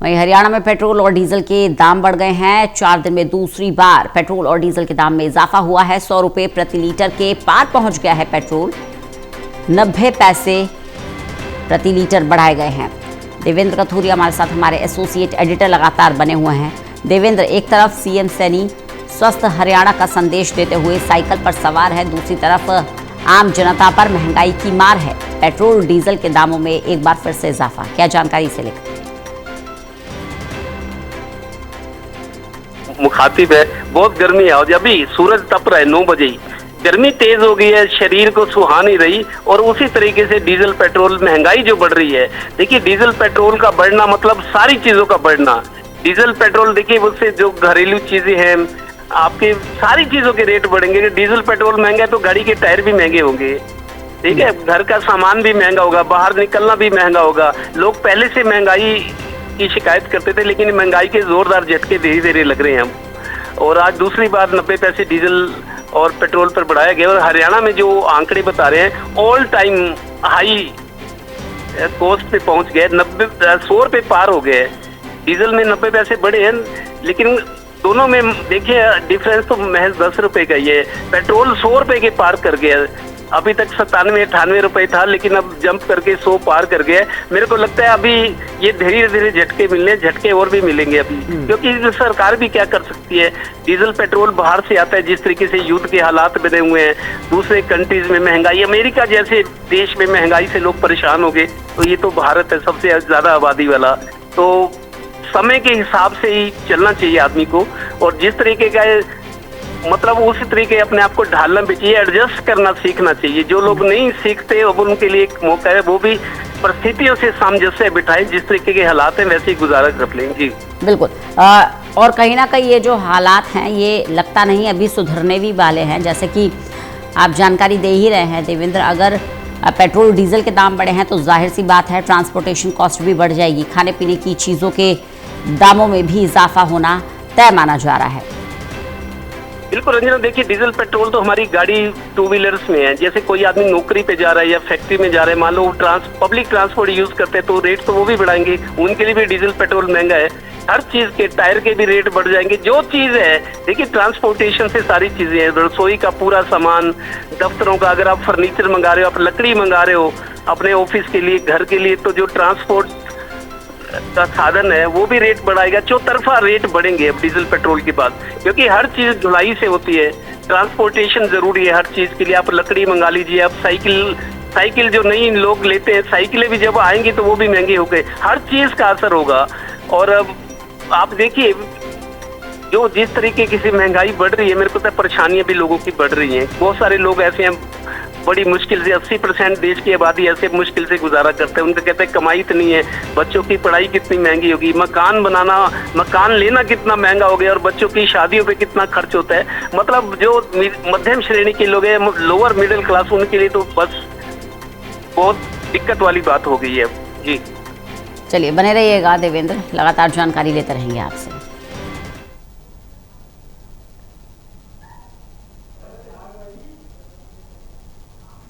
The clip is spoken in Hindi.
वहीं हरियाणा में पेट्रोल और डीजल के दाम बढ़ गए हैं। 4 दिन में दूसरी बार पेट्रोल और डीजल के दाम में इजाफा हुआ है। 100 रुपये प्रति लीटर के पार पहुंच गया है पेट्रोल। 90 पैसे प्रति लीटर बढ़ाए गए हैं। देवेंद्र कथूरिया हमारे साथ हमारे एसोसिएट एडिटर लगातार बने हुए हैं। देवेंद्र, एक तरफ सीएम सैनी स्वस्थ हरियाणा का संदेश देते हुए साइकिल पर सवार है, दूसरी तरफ आम जनता पर महंगाई की मार है। पेट्रोल डीजल के दामों में एक बार फिर से इजाफा, क्या जानकारी से लेकर? मुखातिब है, बहुत गर्मी है। अभी सूरज तप रहा है 9 बजे ही, गर्मी तेज हो गई है, शरीर को सुहा नहीं रही। और उसी तरीके से डीजल पेट्रोल महंगाई जो बढ़ रही है, देखिए डीजल पेट्रोल का बढ़ना मतलब सारी चीजों का बढ़ना। डीजल पेट्रोल देखिए उससे जो घरेलू चीजें हैं, आपके सारी चीजों के रेट बढ़ेंगे। डीजल पेट्रोल महंगा है तो गाड़ी के टायर भी महंगे होंगे, ठीक है, घर का सामान भी महंगा होगा, बाहर निकलना भी महंगा होगा। लोग पहले से महंगाई की शिकायत करते थे, लेकिन महंगाई के जोरदार झटके धीरे धीरे लग रहे हैं हम। और आज दूसरी बार 90 पैसे डीजल और पेट्रोल पर बढ़ाया गया। और हरियाणा में जो आंकड़े बता रहे हैं, ऑल टाइम हाई कॉस्ट पे पहुंच गए, 100 रुपये पार हो गए। डीजल में 90 पैसे बढ़े हैं, लेकिन दोनों में देखिए डिफरेंस तो महज 10 रुपए का ही है। पेट्रोल 100 रुपए के पार कर गया। अभी तक 97-98 रुपए था, लेकिन अब जंप करके 100 पार कर गया। मेरे को लगता है अभी ये धीरे धीरे झटके मिलने, झटके और भी मिलेंगे अभी, क्योंकि सरकार भी क्या कर सकती है। डीजल पेट्रोल बाहर से आता है, जिस तरीके से युद्ध के हालात बने हुए हैं, दूसरे कंट्रीज में महंगाई, अमेरिका जैसे देश में महंगाई से लोग परेशान हो गए, तो ये तो भारत है सबसे ज्यादा आबादी वाला। तो समय के हिसाब से ही चलना चाहिए आदमी को, और जिस तरीके का मतलब उसी तरीके अपने आप को ढालना भी चाहिए, एडजस्ट करना सीखना चाहिए। जो लोग नहीं सीखते अब उनके लिए एक मौका है, वो भी परिस्थितियों से सामंजस्य बिठाए, जिस तरीके के हालात हैं वैसे ही गुजारा कर लें। जी बिल्कुल। और कहीं ना कहीं ये जो हालात हैं ये लगता नहीं अभी सुधरने भी वाले हैं, जैसे कि आप जानकारी दे ही रहे हैं देवेंद्र। अगर पेट्रोल डीजल के दाम बढ़े हैं तो जाहिर सी बात है ट्रांसपोर्टेशन कॉस्ट भी बढ़ जाएगी, खाने पीने की चीज़ों के दामों में भी इजाफा होना तय माना जा रहा है। बिल्कुल रंजना, देखिए डीजल पेट्रोल तो हमारी गाड़ी टू व्हीलर्स में है। जैसे कोई आदमी नौकरी पे जा रहा है या फैक्ट्री में जा रहा है, मान लो पब्लिक ट्रांसपोर्ट यूज करते हैं, तो रेट तो वो भी बढ़ाएंगे, उनके लिए भी डीजल पेट्रोल महंगा है। हर चीज के टायर के भी रेट बढ़ जाएंगे। जो चीज है देखिए ट्रांसपोर्टेशन से सारी चीजें हैं, रसोई का पूरा सामान, दफ्तरों का, अगर आप फर्नीचर मंगा रहे हो, आप लकड़ी मंगा रहे हो अपने ऑफिस के लिए, घर के लिए, तो जो ट्रांसपोर्ट का साधन है वो भी रेट बढ़ाएगा। चौतरफा रेट बढ़ेंगे अब डीजल पेट्रोल के बाद, क्योंकि हर चीज ढुलाई से होती है। ट्रांसपोर्टेशन जरूरी है हर चीज के लिए। आप लकड़ी मंगा लीजिए, आप साइकिल जो नई लोग लेते हैं, साइकिलें भी जब आएंगी तो वो भी महंगी हो गई। हर चीज का असर होगा। और अब आप देखिए जो जिस तरीके की महंगाई बढ़ रही है, मेरे को तो परेशानियां भी लोगों की बढ़ रही हैं। बहुत सारे लोग ऐसे हैं बड़ी मुश्किल से, 80% देश की आबादी ऐसे मुश्किल से गुजारा करते हैं। उनके कहते हैं कमाई इतनी है, बच्चों की पढ़ाई कितनी महंगी होगी, मकान लेना कितना महंगा हो गया, और बच्चों की शादियों पे कितना खर्च होता है। मतलब जो मध्यम श्रेणी के लोग हैं, लोअर मिडिल क्लास, उनके लिए तो बस बहुत दिक्कत वाली बात हो गई है। जी चलिए, बने रहिएगा देवेंद्र, लगातार जानकारी लेते रहेंगे आपसे।